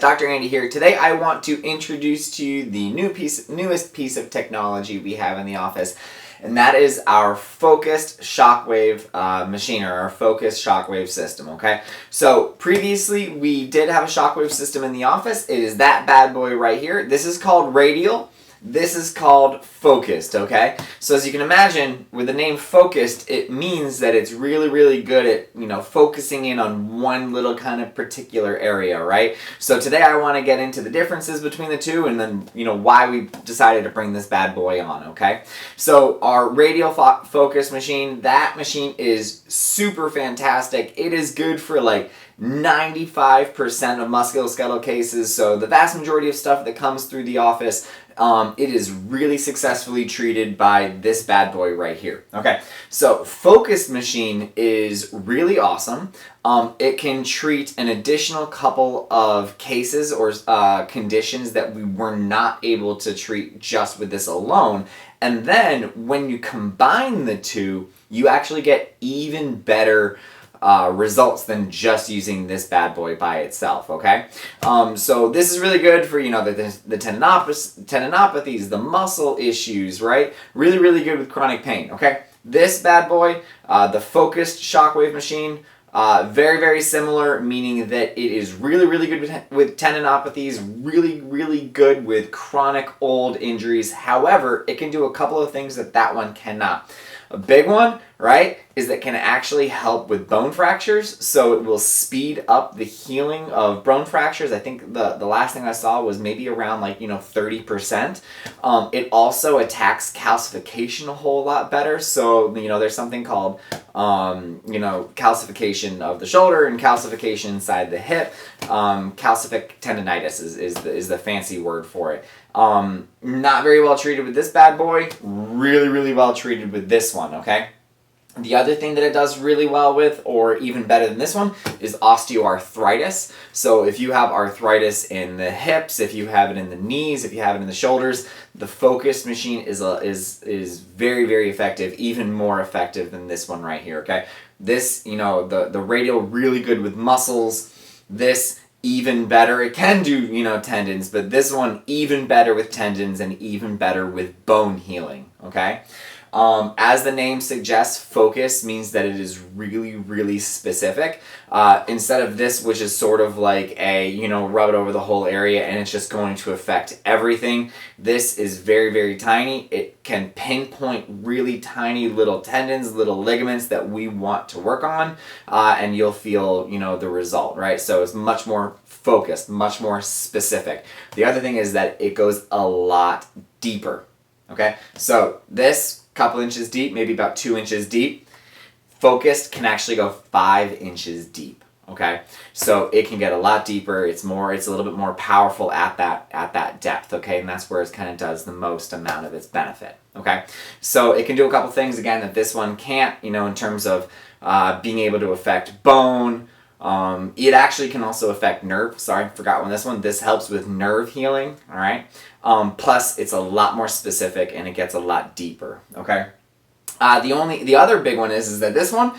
Dr. Andy here. Today I want to introduce to you the newest piece of technology we have in the office, and that is our Focused Shockwave machine, or our Focused Shockwave system, okay? So previously we did have a shockwave system in the office. It is that bad boy right here. This is called Radial. This is called Focused, okay? So as you can imagine, with the name Focused, it means that it's really good at, focusing in on one little kind of particular area, right? So today I want to get into the differences between the two and then, why we decided to bring this bad boy on, okay? So our Radial Focus machine, that machine is super fantastic. It is good for like 95% of musculoskeletal cases, so the vast majority of stuff that comes through the office, it is really successfully treated by this bad boy right here. Okay, so Focused machine is really awesome. It can treat an additional couple of cases or conditions that we were not able to treat just with this alone. And then when you combine the two, you actually get even better results than just using this bad boy by itself, okay? So this is really good for, the tendinopathies, the muscle issues, right? Really good with chronic pain, okay? This bad boy, the Focused Shockwave machine, very similar, meaning that it is really good with tendinopathies, really good with chronic old injuries. However, it can do a couple of things that one cannot. A big one, right, is that can actually help with bone fractures, so it will speed up the healing of bone fractures. I think the last thing I saw was maybe around 30%. It also attacks calcification a whole lot better, so there's something called calcification of the shoulder and calcification inside the hip. Calcific tendonitis is the fancy word for it. Not very well treated with this bad boy, really well treated with this one, okay? The other thing that it does really well with, or even better than this one, is osteoarthritis. So if you have arthritis in the hips, if you have it in the knees, if you have it in the shoulders, the Focused machine is very effective, even more effective than this one right here, okay? This, the Radial, really good with muscles. This, even better. It can do, tendons, but this one even better with tendons and even better with bone healing, okay? As the name suggests, focus means that it is really specific. Instead of this, which is sort of like a, rub it over the whole area and it's just going to affect everything, this is very tiny. It can pinpoint really tiny little tendons, little ligaments that we want to work on, and you'll feel, the result, right? So it's much more focused, much more specific. The other thing is that it goes a lot deeper, okay? So this, couple inches deep, maybe about 2 inches deep. Focused can actually go 5 inches deep, okay? So it can get a lot deeper. It's a little bit more powerful at that depth, okay? And that's where it kind of does the most amount of its benefit, okay? So it can do a couple things, again, that this one can't, in terms of being able to affect bone. It actually can also affect nerve. Sorry, forgot one. This helps with nerve healing, all right? Plus, it's a lot more specific and it gets a lot deeper, okay? The other big one is that this one,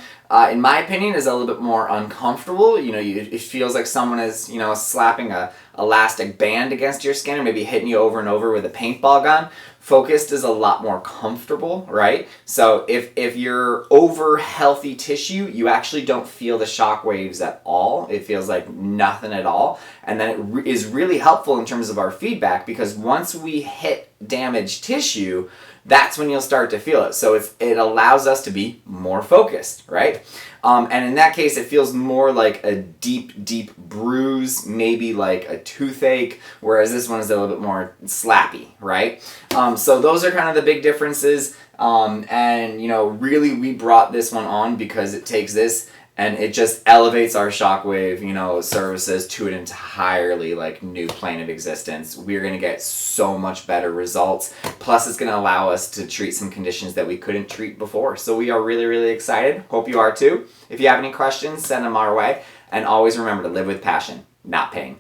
in my opinion, is a little bit more uncomfortable. It feels like someone is, slapping a elastic band against your skin or maybe hitting you over and over with a paintball gun. Focused is a lot more comfortable, right? So if you're over healthy tissue, you actually don't feel the shock waves at all. It feels like nothing at all. And then it is really helpful in terms of our feedback, because once we hit damaged tissue, that's when you'll start to feel it. So it allows us to be more focused, right? And in that case, it feels more like a deep bruise, maybe like a toothache, whereas this one is a little bit more slappy, right? So those are kind of the big differences. Really we brought this one on because it takes this and it just elevates our shockwave, services to an entirely new plane of existence. We're going to get so much better results. Plus, it's going to allow us to treat some conditions that we couldn't treat before. So we are really excited. Hope you are too. If you have any questions, send them our way. And always remember to live with passion, not pain.